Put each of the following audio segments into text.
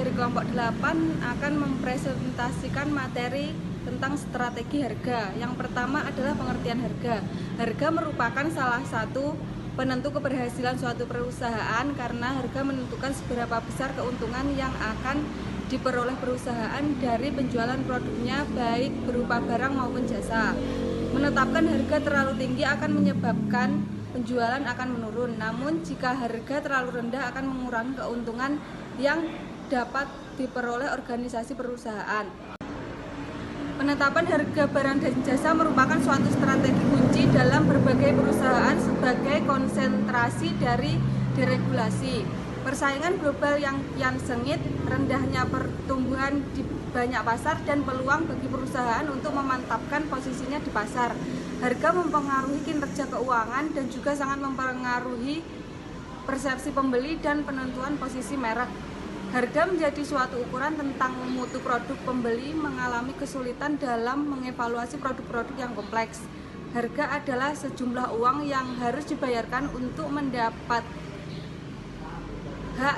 dari kelompok 8 akan mempresentasikan materi tentang strategi harga. Yang pertama adalah pengertian harga. Harga merupakan salah satu penentu keberhasilan suatu perusahaan karena harga menentukan seberapa besar keuntungan yang akan diperoleh perusahaan dari penjualan produknya baik berupa barang maupun jasa. Menetapkan harga terlalu tinggi akan menyebabkan penjualan akan menurun, namun jika harga terlalu rendah akan mengurangi keuntungan yang dapat diperoleh organisasi perusahaan. Penetapan harga barang dan jasa merupakan suatu strategi kunci dalam berbagai perusahaan sebagai konsentrasi dari deregulasi. Persaingan global yang kian sengit, rendahnya pertumbuhan di banyak pasar, dan peluang bagi perusahaan untuk memantapkan posisinya di pasar. Harga mempengaruhi kinerja keuangan dan juga sangat mempengaruhi persepsi pembeli dan penentuan posisi merek. Harga menjadi suatu ukuran tentang mutu produk. Pembeli mengalami kesulitan dalam mengevaluasi produk-produk yang kompleks. Harga adalah sejumlah uang yang harus dibayarkan untuk mendapat hak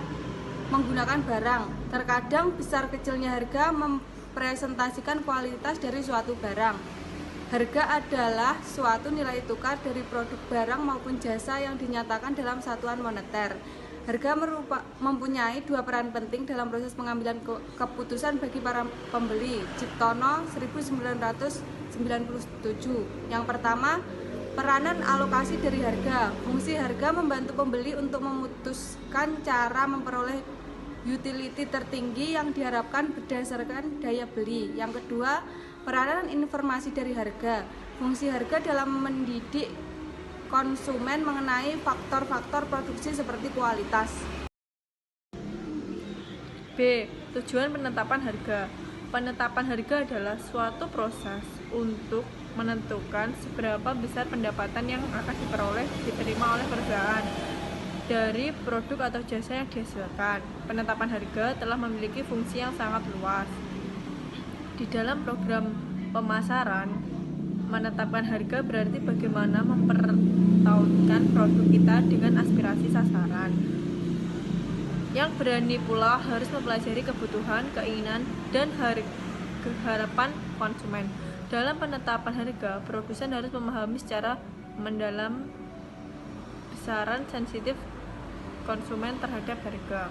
menggunakan barang. Terkadang besar kecilnya harga mempresentasikan kualitas dari suatu barang. Harga adalah suatu nilai tukar dari produk barang maupun jasa yang dinyatakan dalam satuan moneter. Harga mempunyai dua peran penting dalam proses pengambilan keputusan bagi para pembeli. Ciptono 1997. Yang pertama, peranan alokasi dari harga. Fungsi harga membantu pembeli untuk memutuskan cara memperoleh utility tertinggi yang diharapkan berdasarkan daya beli. Yang kedua, peranan informasi dari harga. Fungsi harga dalam mendidik konsumen mengenai faktor-faktor produksi seperti kualitas. B. Tujuan penetapan harga. Penetapan harga adalah suatu proses untuk menentukan seberapa besar pendapatan yang akan diterima oleh perusahaan dari produk atau jasa yang dihasilkan. Penetapan harga telah memiliki fungsi yang sangat luas. Di dalam program pemasaran, menetapkan harga berarti bagaimana mempertautkan produk kita dengan aspirasi sasaran. Yang berani pula harus mempelajari kebutuhan, keinginan, dan harapan konsumen. Dalam penetapan harga, produsen harus memahami secara mendalam besaran sensitif konsumen terhadap harga.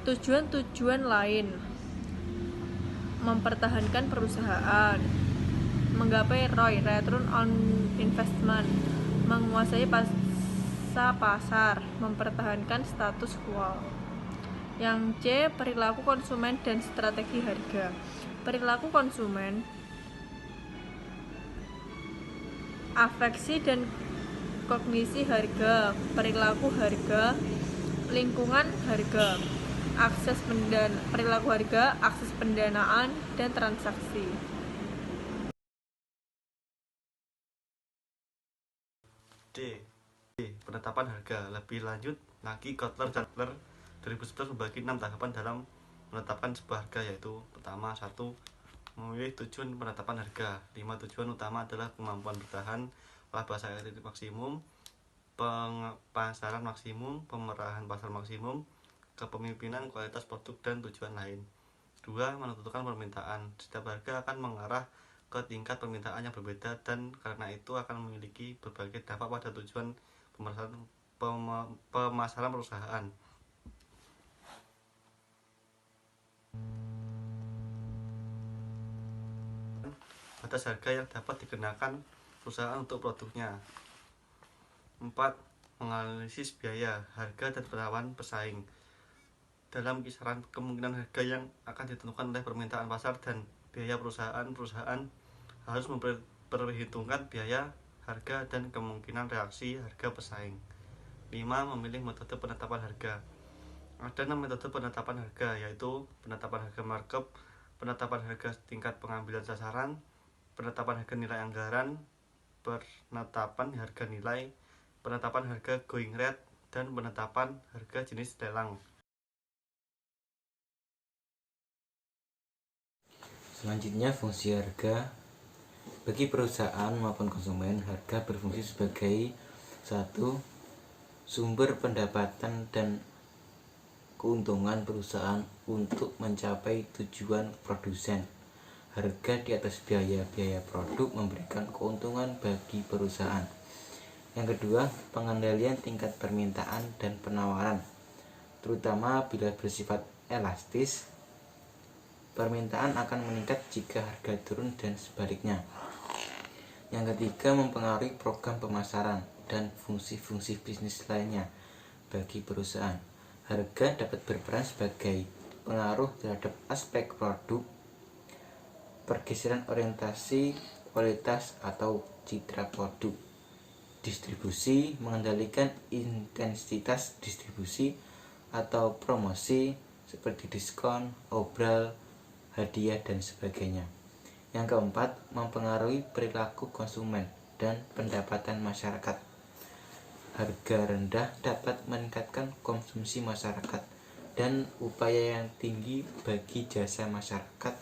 Tujuan-tujuan lain: mempertahankan perusahaan, menggapai ROI (Return on Investment), menguasai pasar, mempertahankan status quo. Yang C, perilaku konsumen dan strategi harga. Perilaku konsumen, afeksi dan kognisi harga, perilaku harga, lingkungan harga, perilaku harga, akses pendanaan, dan transaksi. D. Penetapan harga. Lebih lanjut lagi, Kotler dan Kotler 2011 membagi 6 tahapan dalam menetapkan sebuah harga, yaitu pertama, 1. Memilih tujuan penetapan harga. 5 tujuan utama adalah kemampuan bertahan, laba efektif maksimum, pasaran maksimum, pemerahan pasar maksimum, kepemimpinan, kualitas produk, dan tujuan lain. 2. Menentukan permintaan. Setiap harga akan mengarah ke tingkat permintaan yang berbeda dan karena itu akan memiliki berbagai dampak pada tujuan pemasaran perusahaan. Batas harga yang dapat dikenakan perusahaan untuk produknya. 4. Menganalisis biaya, harga, dan penawaran pesaing. Dalam kisaran kemungkinan harga yang akan ditentukan oleh permintaan pasar dan biaya perusahaan harus memperhitungkan biaya, harga, dan kemungkinan reaksi harga pesaing. 5. Memilih metode penetapan harga. Ada 6 metode penetapan harga, yaitu penetapan harga markup, penetapan harga tingkat pengambilan sasaran, penetapan harga nilai anggaran, penetapan harga nilai, penetapan harga going rate, dan penetapan harga jenis lelang. Selanjutnya, fungsi harga. Bagi perusahaan maupun konsumen, harga berfungsi sebagai 1. Sumber pendapatan dan keuntungan perusahaan untuk mencapai tujuan produsen. Harga di atas biaya produk memberikan keuntungan bagi perusahaan. Yang kedua, pengendalian tingkat permintaan dan penawaran, terutama bila bersifat elastis. Permintaan akan meningkat jika harga turun dan sebaliknya. Yang ketiga, mempengaruhi program pemasaran dan fungsi-fungsi bisnis lainnya bagi perusahaan. Harga dapat berperan sebagai pengaruh terhadap aspek produk, pergeseran orientasi, kualitas atau citra produk. Distribusi mengendalikan intensitas distribusi atau promosi seperti diskon, obral, hadiah, dan sebagainya. Yang keempat, mempengaruhi perilaku konsumen dan pendapatan masyarakat. Harga rendah dapat meningkatkan konsumsi masyarakat, dan upaya yang tinggi bagi jasa masyarakat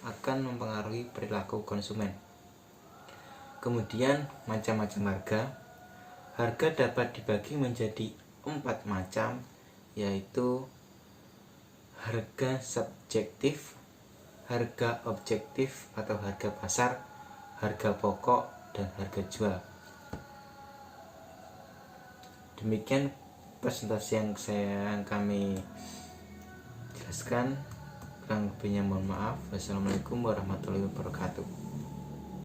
akan mempengaruhi perilaku konsumen. Kemudian, macam-macam harga. Harga dapat dibagi menjadi 4 macam, yaitu harga subjektif, harga objektif atau harga pasar, harga pokok, dan harga jual. Demikian presentasi yang kami jelaskan. Kurang lebihnya mohon maaf. Wassalamualaikum warahmatullahi wabarakatuh.